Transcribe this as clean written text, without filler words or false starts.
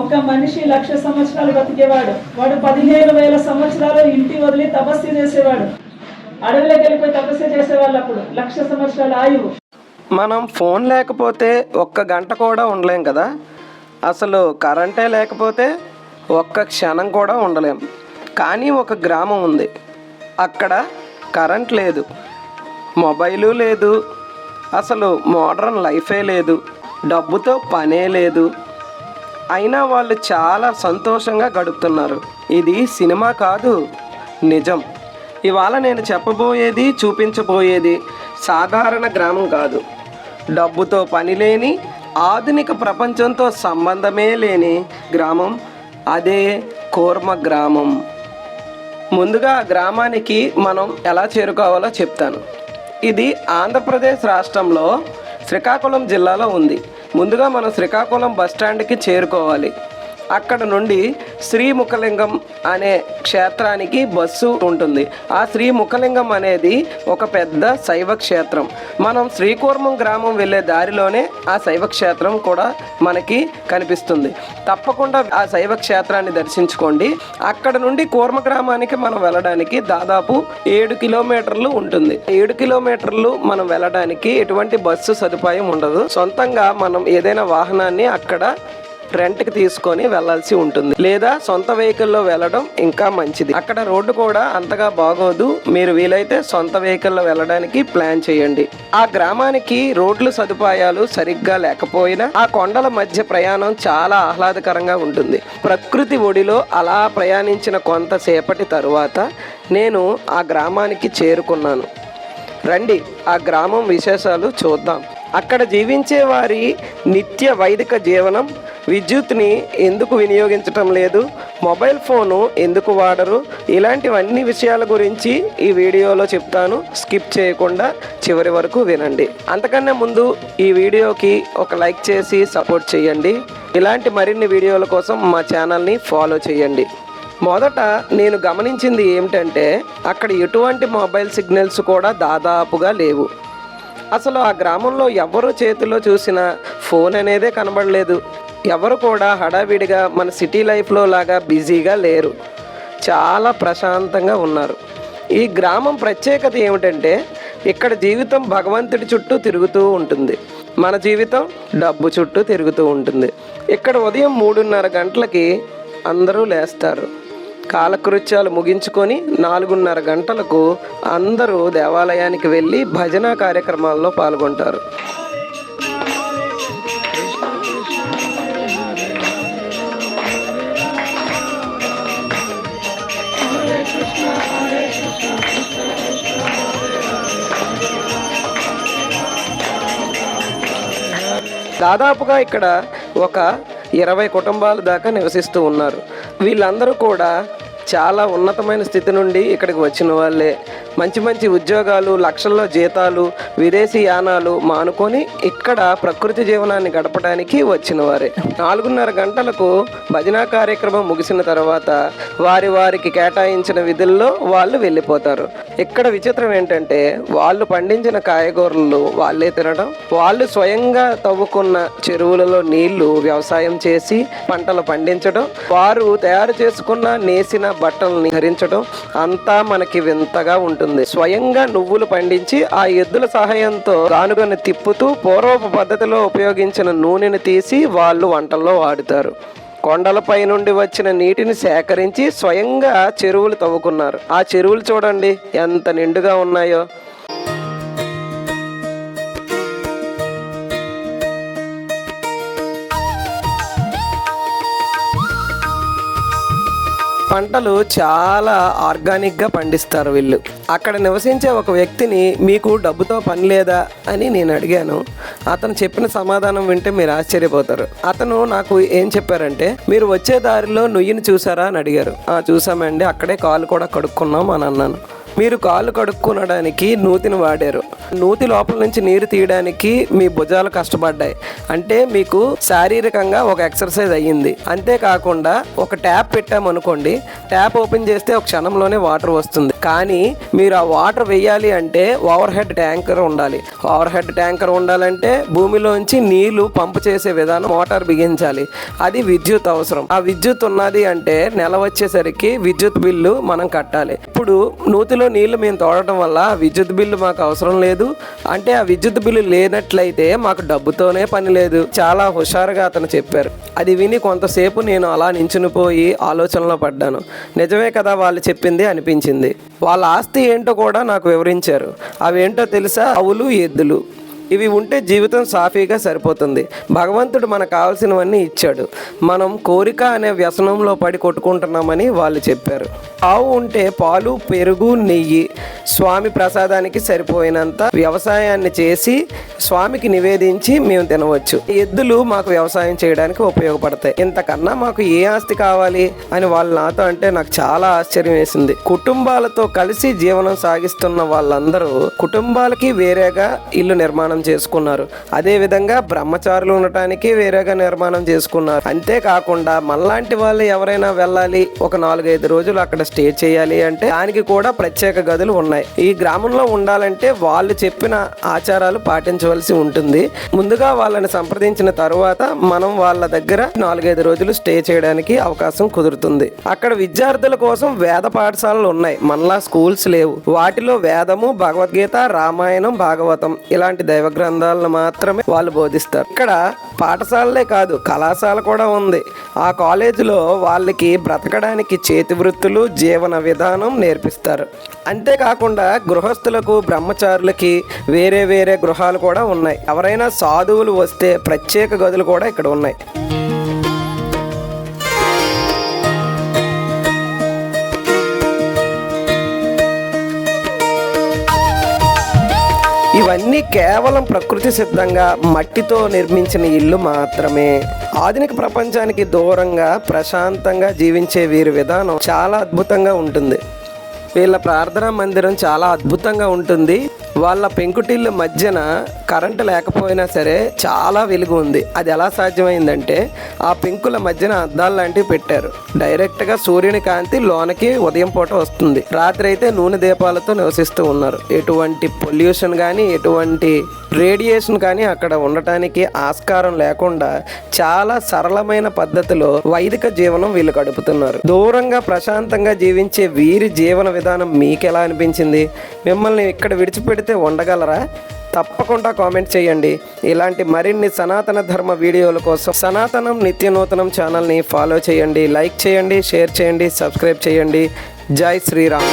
ఒక మనిషి 1,00,000 సంవత్సరాలు బతికేవాడు. వాడు 15,000 సంవత్సరాలు ఇంటి వదిలి తపస్సు చేసేవాడు. అడవిలోకి వెళ్ళిపోయి తపస్సు చేసేవాళ్ళు. అప్పుడు 1,00,000 సంవత్సరాల ఆయువు. మనం ఫోన్ లేకపోతే 1 గంట కూడా ఉండలేం కదా. అసలు కరెంటే లేకపోతే 1 క్షణం కూడా ఉండలేం. కానీ ఒక గ్రామం ఉంది, అక్కడ కరెంట్ లేదు, మొబైలు లేదు, అసలు మోడ్రన్ లైఫే లేదు, డబ్బుతో పనే లేదు. అయినా వాళ్ళు చాలా సంతోషంగా గడుపుతున్నారు. ఇది సినిమా కాదు, నిజం. ఇవాళ నేను చెప్పబోయేది, చూపించబోయేది సాధారణ గ్రామం కాదు. డబ్బుతో పని లేని, ఆధునిక ప్రపంచంతో సంబంధమే లేని గ్రామం, అదే కూర్మ గ్రామం. ముందుగా ఆ గ్రామానికి మనం ఎలా చేరుకోవాలో చెప్తాను. ఇది ఆంధ్రప్రదేశ్ రాష్ట్రంలో శ్రీకాకుళం జిల్లాలో ఉంది. ముందుగా మనం శ్రీకాకుళం బస్టాండ్కి చేరుకోవాలి. అక్కడ నుండి శ్రీముఖలింగం అనే క్షేత్రానికి బస్సు ఉంటుంది. ఆ శ్రీముఖలింగం అనేది ఒక పెద్ద శైవ క్షేత్రం. మనం శ్రీకూర్మం గ్రామం వెళ్ళే దారిలోనే ఆ శైవ క్షేత్రం కూడా మనకి కనిపిస్తుంది. తప్పకుండా ఆ శైవ క్షేత్రాన్ని దర్శించుకోండి. అక్కడ నుండి కూర్మ గ్రామానికి మనం వెళ్ళడానికి దాదాపు 7 కిలోమీటర్లు ఉంటుంది. 7 కిలోమీటర్లు మనం వెళ్ళడానికి ఎటువంటి బస్సు సదుపాయం ఉండదు. సొంతంగా మనం ఏదైనా వాహనాన్ని అక్కడ రెంట్కి తీసుకొని వెళ్ళాల్సి ఉంటుంది, లేదా సొంత వెహికల్లో వెళ్ళడం ఇంకా మంచిది. అక్కడ రోడ్డు కూడా అంతగా బాగోదు. మీరు వీలైతే సొంత వెహికల్లో వెళ్ళడానికి ప్లాన్ చేయండి. ఆ గ్రామానికి రోడ్లు సదుపాయాలు సరిగ్గా లేకపోయినా ఆ కొండల మధ్య ప్రయాణం చాలా ఆహ్లాదకరంగా ఉంటుంది. ప్రకృతి ఒడిలో అలా ప్రయాణించిన కొంతసేపటి తరువాత నేను ఆ గ్రామానికి చేరుకున్నాను. రండి, ఆ గ్రామం విశేషాలు చూద్దాం. అక్కడ జీవించే వారి నిత్య వైదిక జీవనం, విద్యుత్ని ఎందుకు వినియోగించటం లేదు, మొబైల్ ఫోను ఎందుకు వాడరు, ఇలాంటివన్నీ విషయాల గురించి ఈ వీడియోలో చెప్తాను. స్కిప్ చేయకుండా చివరి వరకు వినండి. అంతకన్నా ముందు ఈ వీడియోకి ఒక లైక్ చేసి సపోర్ట్ చేయండి. ఇలాంటి మరిన్ని వీడియోల కోసం మా ఛానల్ని ఫాలో చేయండి. మొదట నేను గమనించింది ఏమిటంటే అక్కడ ఎటువంటి మొబైల్ సిగ్నల్స్ కూడా దాదాపుగా లేవు. అసలు ఆ గ్రామంలో ఎవరు చేతిలో చూసినా ఫోన్ అనేదే కనబడలేదు. ఎవరు కూడా హడావిడిగా మన సిటీ లైఫ్లో లాగా బిజీగా లేరు. చాలా ప్రశాంతంగా ఉన్నారు. ఈ గ్రామం ప్రత్యేకత ఏమిటంటే ఇక్కడ జీవితం భగవంతుడి చుట్టూ తిరుగుతూ ఉంటుంది. మన జీవితం డబ్బు చుట్టూ తిరుగుతూ ఉంటుంది. ఇక్కడ ఉదయం 3:30 గంటలకి అందరూ లేస్తారు. కాలకృత్యాలు ముగించుకొని 4:30 గంటలకు అందరూ దేవాలయానికి వెళ్ళి భజన కార్యక్రమాల్లో పాల్గొంటారు. దాదాపుగా ఇక్కడ ఒక 20 కుటుంబాల దాకా నివసిస్తూ ఉన్నారు. వీళ్ళందరూ కూడా చాలా ఉన్నతమైన స్థితి నుండి ఇక్కడికి వచ్చిన వాళ్ళే. మంచి మంచి ఉద్యోగాలు, లక్షల్లో జీతాలు, విదేశీ యానాలు మానుకొని ఇక్కడ ప్రకృతి జీవనాన్ని గడపడానికి వచ్చిన వారే. 4:30 గంటలకు భజనా కార్యక్రమం ముగిసిన తర్వాత వారికి కేటాయించిన విధుల్లో వాళ్ళు వెళ్ళిపోతారు. ఇక్కడ విచిత్రం ఏంటంటే వాళ్ళు పండించిన కాయగూరలు వాళ్ళే తినడం, వాళ్ళు స్వయంగా తవ్వుకున్న చెరువులలో నీళ్లు వ్యవసాయం చేసి పంటలు పండించడం, వారు తయారు చేసుకున్న నేసిన బట్టల్ని ధరించడం అంతా మనకి వింతగా ఉంటుంది. స్వయంగా నువ్వులు పండించి ఆ ఎద్దుల సహాయంతో గానుగను తిప్పుతూ పూర్వపు పద్ధతిలో ఉపయోగించిన నూనెను తీసి వాళ్ళు వంటల్లో వాడుతారు. కొండలపై నుండి వచ్చిన నీటిని సేకరించి స్వయంగా చెరువులు తవ్వుకున్నారు. ఆ చెరువులు చూడండి ఎంత నిండుగా ఉన్నాయో. పంటలు చాలా ఆర్గానిక్గా పండిస్తారు వీళ్ళు. అక్కడ నివసించే ఒక వ్యక్తిని మీకు డబ్బుతో పని లేదా అని నేను అడిగాను. అతను చెప్పిన సమాధానం వింటే మీరు ఆశ్చర్యపోతారు. అతను నాకు ఏం చెప్పారంటే, మీరు వచ్చే దారిలో నుయ్యిని చూసారా అని అడిగారు. చూసామండి, అక్కడే కాలు కూడా కడుక్కున్నాం అని అన్నాను. మీరు కాళ్ళు కడుక్కోవడానికి నూతిని వాడారు. నూతి లోపల నుంచి నీరు తీయడానికి మీ భుజాలు కష్టపడ్డాయి. అంటే మీకు శారీరకంగా ఒక ఎక్సర్సైజ్ అయ్యింది. అంతేకాకుండా ఒక ట్యాప్ పెట్టామనుకోండి, ట్యాప్ ఓపెన్ చేస్తే ఒక క్షణంలోనే వాటర్ వస్తుంది. కానీ మీరు ఆ వాటర్ వేయాలి అంటే ఓవర్ హెడ్ ట్యాంకర్ ఉండాలి. ఓవర్ హెడ్ ట్యాంకర్ ఉండాలంటే భూమిలోంచి నీళ్లు పంపు చేసే విధానం మోటార్ బిగించాలి. అది విద్యుత్ అవసరం. ఆ విద్యుత్ ఉన్నది అంటే నెల వచ్చేసరికి విద్యుత్ బిల్లు మనం కట్టాలి. ఇప్పుడు నూతిలో నీళ్లు మేము తోడటం వల్ల విద్యుత్ బిల్లు మాకు అవసరం లేదు. అంటే ఆ విద్యుత్ బిల్లు లేనట్లయితే మాకు డబ్బుతోనే పని లేదు. చాలా హుషారుగా అతను చెప్పారు. అది విని కొంతసేపు నేను అలా నించునిపోయి ఆలోచనలో పడ్డాను. నిజమే కదా వాళ్ళు చెప్పింది అనిపించింది. వాళ్ళ ఆస్తి ఏంటో కూడా నాకు వివరించారు. అవేంటో తెలుసా? ఆవులు, ఎద్దులు. ఇవి ఉంటే జీవితం సాఫీగా సరిపోతుంది. భగవంతుడు మనకు కావాల్సినవన్నీ ఇచ్చాడు. మనం కోరిక అనే వ్యసనంలో పడి కొట్టుకుంటున్నామని వాళ్ళు చెప్పారు. ఆవు ఉంటే పాలు, పెరుగు, నెయ్యి స్వామి ప్రసాదానికి సరిపోయినంత వ్యవసాయాన్ని చేసి స్వామికి నివేదించి మేము తినవచ్చు. ఎద్దులు మాకు వ్యవసాయం చేయడానికి ఉపయోగపడతాయి. ఇంతకన్నా మాకు ఏ ఆస్తి కావాలి అని వాళ్ళు నాతో అంటే నాకు చాలా ఆశ్చర్యం వేసింది. కుటుంబాలతో కలిసి జీవనం సాగిస్తున్న వాళ్ళందరూ కుటుంబాలకి వేరేగా ఇల్లు నిర్మాణం చేసుకున్నారు. అదే విధంగా బ్రహ్మచారులు ఉండటానికి వేరేగా నిర్మాణం చేసుకున్నారు. అంతేకాకుండా మనలాంటి వాళ్ళు ఎవరైనా వెళ్ళాలి, ఒక 4-5 రోజులు అక్కడ స్టే చేయాలి అంటే దానికి కూడా ప్రత్యేక గదులు ఉన్నాయి. ఈ గ్రామంలో ఉండాలంటే వాళ్ళు చెప్పిన ఆచారాలు పాటించవలసి ఉంటుంది. ముందుగా వాళ్ళని సంప్రదించిన తరువాత మనం వాళ్ళ దగ్గర 4-5 రోజులు స్టే చేయడానికి అవకాశం కుదురుతుంది. అక్కడ విద్యార్థుల కోసం వేద పాఠశాలలు ఉన్నాయి. మనలా స్కూల్స్ లేవు. వాటిలో వేదము, భగవద్గీత, రామాయణం, భాగవతం ఇలాంటి దైవ గ్రంథాలను మాత్రమే వాళ్ళు బోధిస్తారు. ఇక్కడ పాఠశాలలే కాదు, కళాశాల కూడా ఉంది. ఆ కాలేజీలో వాళ్ళకి బ్రతకడానికి చేతి వృత్తులు, జీవన విధానం నేర్పిస్తారు. అంతేకాకుండా గృహస్థులకు, బ్రహ్మచారులకి వేరే వేరే గృహాలు కూడా ఉన్నాయి. ఎవరైనా సాధువులు వస్తే ప్రత్యేక గదులు కూడా ఇక్కడ ఉన్నాయి. ఇవన్నీ కేవలం ప్రకృతి సిద్ధంగా మట్టితో నిర్మించిన ఇల్లు మాత్రమే. ఆధునిక ప్రపంచానికి దూరంగా ప్రశాంతంగా జీవించే వీరి విధానం చాలా అద్భుతంగా ఉంటుంది. వీళ్ళ ప్రార్థనా మందిరం చాలా అద్భుతంగా ఉంటుంది. వాళ్ళ పెంకుటిళ్ళ మధ్యన కరెంటు లేకపోయినా సరే చాలా వెలుగు ఉంది. అది ఎలా సాధ్యమైందంటే ఆ పెంకుల మధ్యన అద్దాలు లాంటివి పెట్టారు. డైరెక్ట్గా సూర్యుని కాంతి లోనకి ఉదయం పూట వస్తుంది. రాత్రి అయితే నూనె దీపాలతో నివసిస్తూ ఉన్నారు. ఎటువంటి పొల్యూషన్ కానీ, ఎటువంటి రేడియేషన్ కానీ అక్కడ ఉండటానికి ఆస్కారం లేకుండా చాలా సరళమైన పద్ధతిలో వైదిక జీవనం వీళ్ళు గడుపుతున్నారు. దూరంగా ప్రశాంతంగా జీవించే వీరి జీవన విధానం మీకు ఎలా అనిపించింది? మిమ్మల్ని ఇక్కడ విడిచిపెడితే ఉండగలరా? తప్పకుండా కామెంట్ చేయండి. ఇలాంటి మరిన్ని సనాతన ధర్మ వీడియోల కోసం సనాతనం నిత్య నూతనం ఛానల్ని ఫాలో చేయండి, లైక్ చేయండి, షేర్ చేయండి, సబ్స్క్రైబ్ చేయండి. జై శ్రీరామ్.